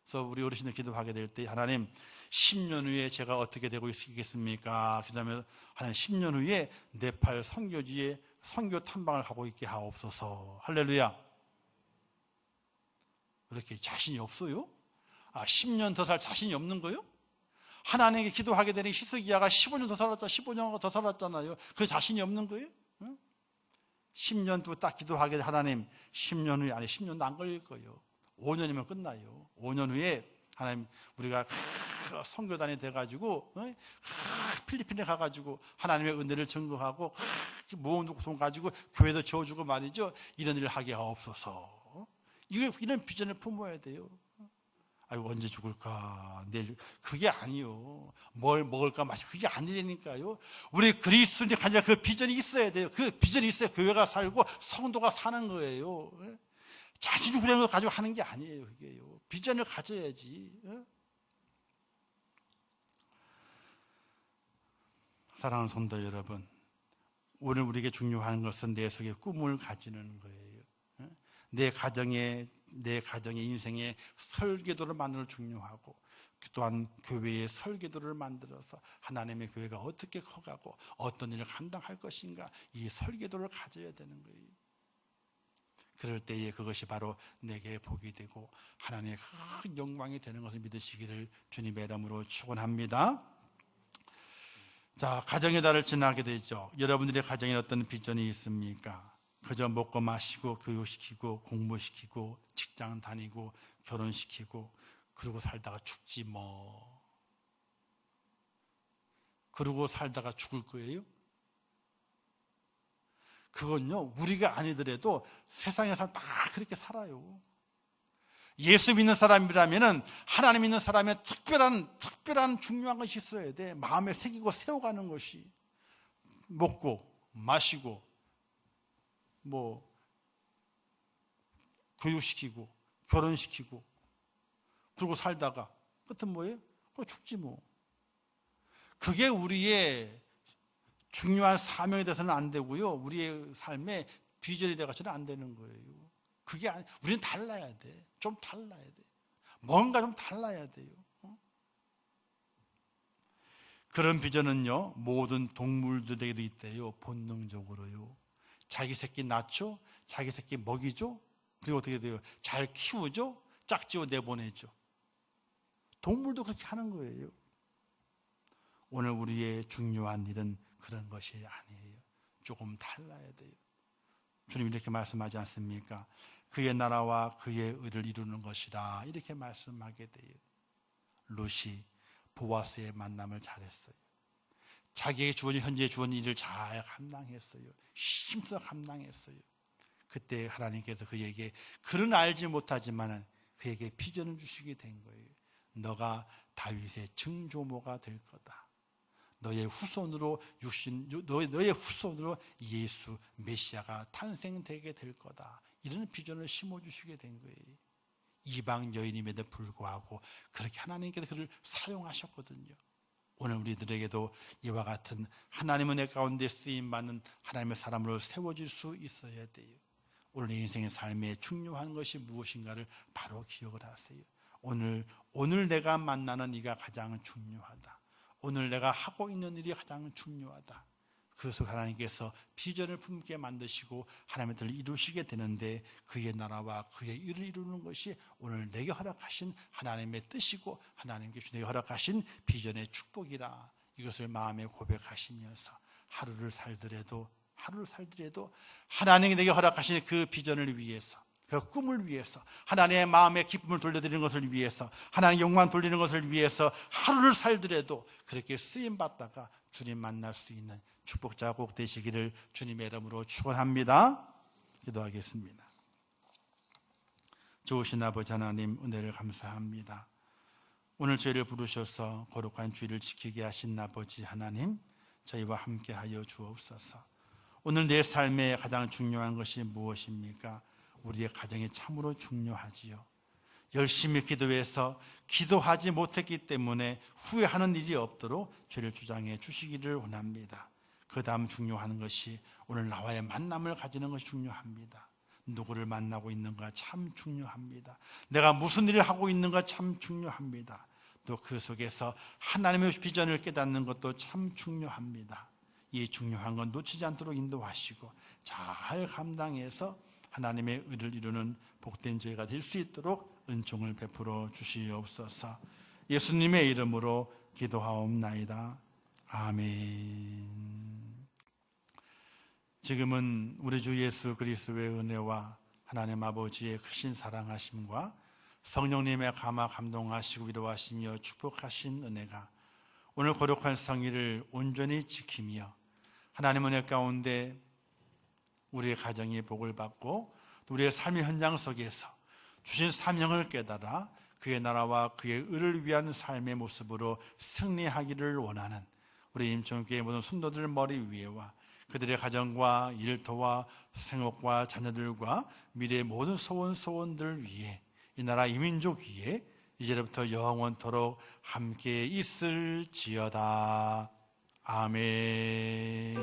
그래서 우리 어르신들 기도하게 될 때 하나님 10년 후에 제가 어떻게 되고 있겠습니까? 그 다음에 하나님 10년 후에 네팔 선교지에 선교 탐방을 하고 있게 하옵소서. 할렐루야. 이렇게 자신이 없어요? 10년 더 살 자신이 없는 거요? 하나님께 기도하게 되니 히스기야가 15년 더 살았다, 15년 더 살았잖아요. 그 자신이 없는 거예요? 10년 또 딱 기도하게 돼. 하나님 10년 후에, 아니 10년도 안 걸릴 거예요. 5년이면 끝나요. 5년 후에 하나님 우리가 선교단이 돼가지고 필리핀에 가가지고 하나님의 은혜를 증거하고 모은 돈 가지고 교회도 지어주고 말이죠. 이런 일을 하게 하옵소서. 이런 비전을 품어야 돼요. 아이고 언제 죽을까 내일, 그게 아니요. 뭘 먹을까 마시, 그게 아니라니까요. 우리 그리스도인이 가진 그 비전이 있어야 돼요. 그 비전이 있어야 교회가 살고 성도가 사는 거예요. 자신이 그런 걸 가지고 하는 게 아니에요. 그게요. 비전을 가져야지. 사랑하는 성도 여러분, 오늘 우리에게 중요한 것은 내 속에 꿈을 가지는 거예요. 내 가정의 인생의 설계도를 만들어 중요하고, 또한 교회의 설계도를 만들어서 하나님의 교회가 어떻게 커가고 어떤 일을 감당할 것인가, 이 설계도를 가져야 되는 거예요. 그럴 때에 그것이 바로 내게 복이 되고 하나님의 큰 영광이 되는 것을 믿으시기를 주님의 이름으로 축원합니다. 자, 가정의 달을 지나게 되죠. 여러분들의 가정에 어떤 비전이 있습니까? 그저 먹고 마시고 교육시키고 공부시키고 직장 다니고 결혼시키고 그러고 살다가 죽지 뭐. 그러고 살다가 죽을 거예요? 그건요, 우리가 아니더라도 세상에 사람 다 그렇게 살아요. 예수 믿는 사람이라면 하나님 믿는 사람의 특별한 중요한 것이 있어야 돼. 마음에 새기고 세워가는 것이. 먹고 마시고 뭐 교육시키고 결혼시키고 그러고 살다가 끝은 뭐예요? 그거 죽지 뭐. 그게 우리의 중요한 사명이 돼서는 안 되고요. 우리의 삶의 비전이 돼가지고는 안 되는 거예요. 그게 아니, 우리는 달라야 돼. 좀 달라야 돼. 뭔가 좀 달라야 돼요. 그런 비전은요, 모든 동물들에게도 있대요. 본능적으로요. 자기 새끼 낳죠? 자기 새끼 먹이죠? 그리고 어떻게 돼요? 잘 키우죠? 짝지어 내보내죠. 동물도 그렇게 하는 거예요. 오늘 우리의 중요한 일은 그런 것이 아니에요. 조금 달라야 돼요. 주님 이렇게 말씀하지 않습니까? 그의 나라와 그의 의를 이루는 것이라 이렇게 말씀하게 돼요. 롯이 보아스의 만남을 잘했어요. 자기에게 주어진 현재 주어진 일을 잘 감당했어요. 힘써 감당했어요. 그때 하나님께서 그에게 그는 알지 못하지만 그에게 비전을 주시게 된 거예요. 너가 다윗의 증조모가 될 거다. 너의 후손으로 예수 메시아가 탄생되게 될 거다. 이런 비전을 심어주시게 된 거예요. 이방 여인임에도 불구하고 그렇게 하나님께서 그를 사용하셨거든요. 오늘 우리들에게도 이와 같은 하나님의 내 가운데 쓰임받는 하나님의 사람으로 세워질 수 있어야 돼요. 오늘 내 인생의 삶에 중요한 것이 무엇인가를 바로 기억을 하세요. 오늘 내가 만나는 이가 가장 중요하다. 오늘 내가 하고 있는 일이 가장 중요하다. 그래서 하나님께서 비전을 품게 만드시고 하나님의 뜻을 이루시게 되는데, 그의 나라와 그의 일을 이루는 것이 오늘 내게 허락하신 하나님의 뜻이고 하나님께 내게 허락하신 비전의 축복이라, 이것을 마음에 고백하시면서 하루를 살더라도 하나님이 내게 허락하신 그 비전을 위해서, 그 꿈을 위해서, 하나님의 마음의 기쁨을 돌려드리는 것을 위해서, 하나님의 영광 돌리는 것을 위해서 하루를 살더라도 그렇게 쓰임받다가 주님 만날 수 있는 축복자 꼭 되시기를 주님의 이름으로 축원합니다. 기도하겠습니다. 좋으신 아버지 하나님, 은혜를 감사합니다. 오늘 저희를 부르셔서 거룩한 주의를 지키게 하신 아버지 하나님, 저희와 함께하여 주옵소서. 오늘 내 삶에 가장 중요한 것이 무엇입니까? 우리의 가정이 참으로 중요하지요. 열심히 기도해서 기도하지 못했기 때문에 후회하는 일이 없도록 죄를 주장해 주시기를 원합니다. 그 다음 중요한 것이 오늘 나와의 만남을 가지는 것이 중요합니다. 누구를 만나고 있는가 참 중요합니다. 내가 무슨 일을 하고 있는가 참 중요합니다. 또 그 속에서 하나님의 비전을 깨닫는 것도 참 중요합니다. 이 중요한 건 놓치지 않도록 인도하시고 잘 감당해서 하나님의 의를 이루는 복된 저희가 될 수 있도록 은총을 베풀어 주시옵소서. 예수님의 이름으로 기도하옵나이다. 아멘. 지금은 우리 주 예수 그리스도의 은혜와 하나님 아버지의 크신 사랑하심과 성령님의 감화 감동하시고 위로하시며 축복하신 은혜가 오늘 거룩한 성일을 온전히 지키며 하나님 은혜 가운데 우리의 가정이 복을 받고 우리의 삶의 현장 속에서 주신 사명을 깨달아 그의 나라와 그의 의를 위한 삶의 모습으로 승리하기를 원하는 우리 임천교회 모든 성도들 머리 위에와 그들의 가정과 일터와 생업과 자녀들과 미래의 모든 소원들 위에, 이 나라 이민족 위에 이제부터 영원토록 함께 있을지어다. 아멘.